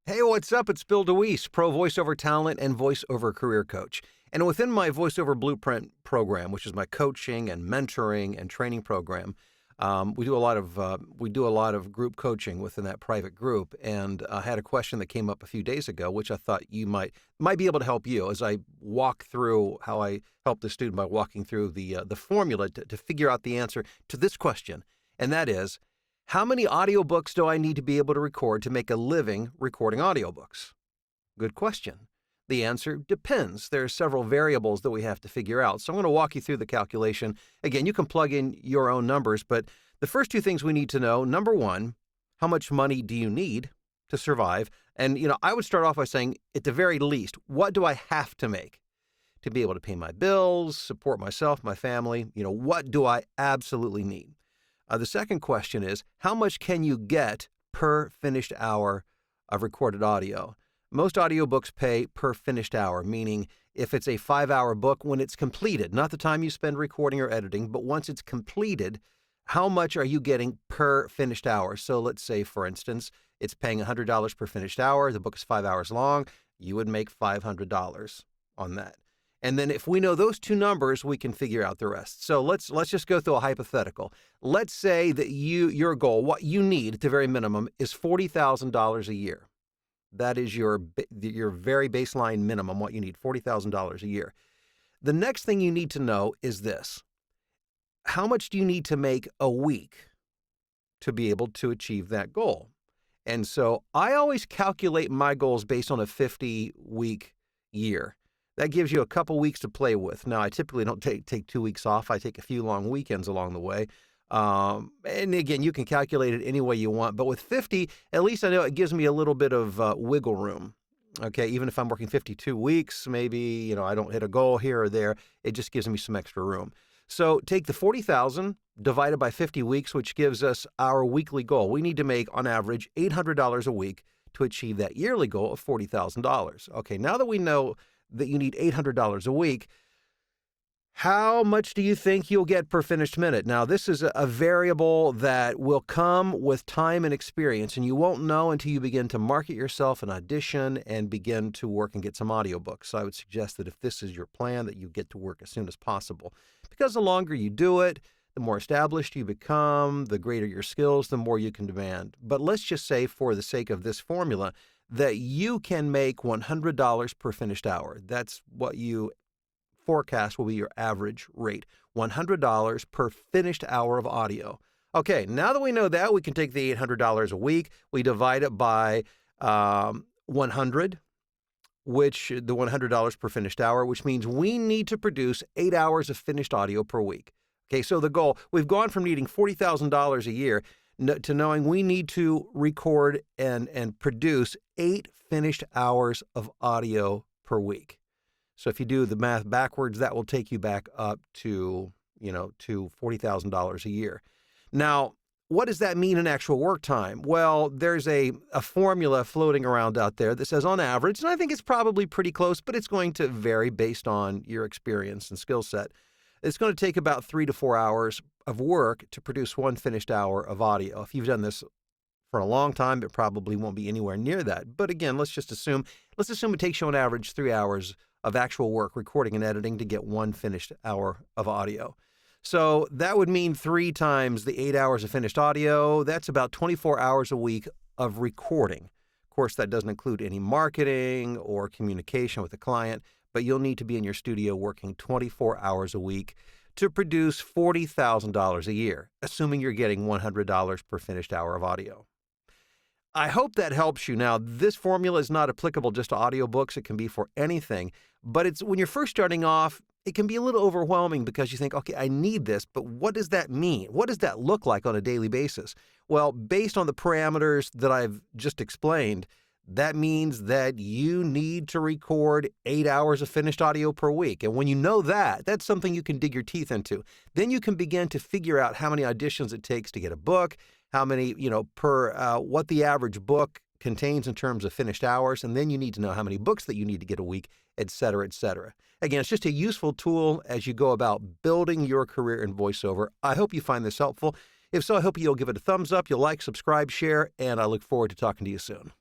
Hey, what's up? It's Bill DeWeese, pro voiceover talent and voiceover career coach. And within my voiceover blueprint program, which is my coaching and mentoring and training program, we do a lot of group coaching within that private group. And I had a question that came up a few days ago, which I thought you might be able to help you as I walk through how I help the student by walking through the formula to figure out the answer to this question, and that is, how many audiobooks do I need to be able to record to make a living recording audiobooks? Good question. The answer depends. There are several variables that we have to figure out. So I'm going to walk you through the calculation. Again, you can plug in your own numbers, but the first two things we need to know, number one, how much money do you need to survive? And, I would start off by saying, at the very least, what do I have to make to be able to pay my bills, support myself, my family? What do I absolutely need? The second question is, how much can you get per finished hour of recorded audio? Most audiobooks pay per finished hour, meaning if it's a 5-hour book, when it's completed, not the time you spend recording or editing, but once it's completed, how much are you getting per finished hour? So let's say, for instance, it's paying $100 per finished hour. The book is 5 hours long. You would make $500 on that. And then if we know those two numbers, we can figure out the rest. So let's just go through a hypothetical. Let's say that your goal, what you need at the very minimum, is $40,000 a year. That is your very baseline minimum, what you need, $40,000 a year. The next thing you need to know is this. How much do you need to make a week to be able to achieve that goal? And so I always calculate my goals based on a 50-week year. That gives you a couple weeks to play with. Now, I typically don't take 2 weeks off. I take a few long weekends along the way. And again, you can calculate it any way you want. But with 50, at least I know it gives me a little bit of wiggle room. Okay, even if I'm working 52 weeks, maybe, I don't hit a goal here or there. It just gives me some extra room. So take the 40,000 divided by 50 weeks, which gives us our weekly goal. We need to make, on average, $800 a week to achieve that yearly goal of $40,000. Okay, now that we know that you need $800 a week, how much do you think you'll get per finished minute? Now, this is a variable that will come with time and experience, and you won't know until you begin to market yourself and audition and begin to work and get some audiobooks. So I would suggest that if this is your plan, that you get to work as soon as possible. Because the longer you do it, the more established you become, the greater your skills, the more you can demand. But let's just say, for the sake of this formula, that you can make $100 per finished hour. That's what you forecast will be your average rate, $100 per finished hour of audio. Okay, now that we know that, we can take the $800 a week, we divide it by 100, which the $100 per finished hour, which means we need to produce 8 hours of finished audio per week. Okay, so the goal, we've gone from needing $40,000 a year to knowing we need to record and produce 8 finished hours of audio per week. So if you do the math backwards, that will take you back up to $40,000 a year. Now, what does that mean in actual work time? Well, there's a formula floating around out there that says on average, and I think it's probably pretty close, but it's going to vary based on your experience and skill set. It's going to take about 3 to 4 hours of work to produce one finished hour of audio. If you've done this for a long time, it probably won't be anywhere near that. But again, let's assume it takes you on average 3 hours of actual work, recording and editing, to get one finished hour of audio. So that would mean 3 times the 8 hours of finished audio. That's about 24 hours a week of recording. Of course, that doesn't include any marketing or communication with the client, but you'll need to be in your studio working 24 hours a week to produce $40,000 a year, assuming you're getting $100 per finished hour of audio. I hope that helps you. Now, this formula is not applicable just to audiobooks. It can be for anything. But it's when you're first starting off, it can be a little overwhelming because you think, okay, I need this, but what does that mean? What does that look like on a daily basis? Well, based on the parameters that I've just explained, that means that you need to record 8 hours of finished audio per week. And when you know that, that's something you can dig your teeth into. Then you can begin to figure out how many auditions it takes to get a book, how many, what the average book contains in terms of finished hours. And then you need to know how many books that you need to get a week, et cetera, et cetera. Again, it's just a useful tool as you go about building your career in voiceover. I hope you find this helpful. If so, I hope you'll give it a thumbs up, you'll like, subscribe, share, and I look forward to talking to you soon.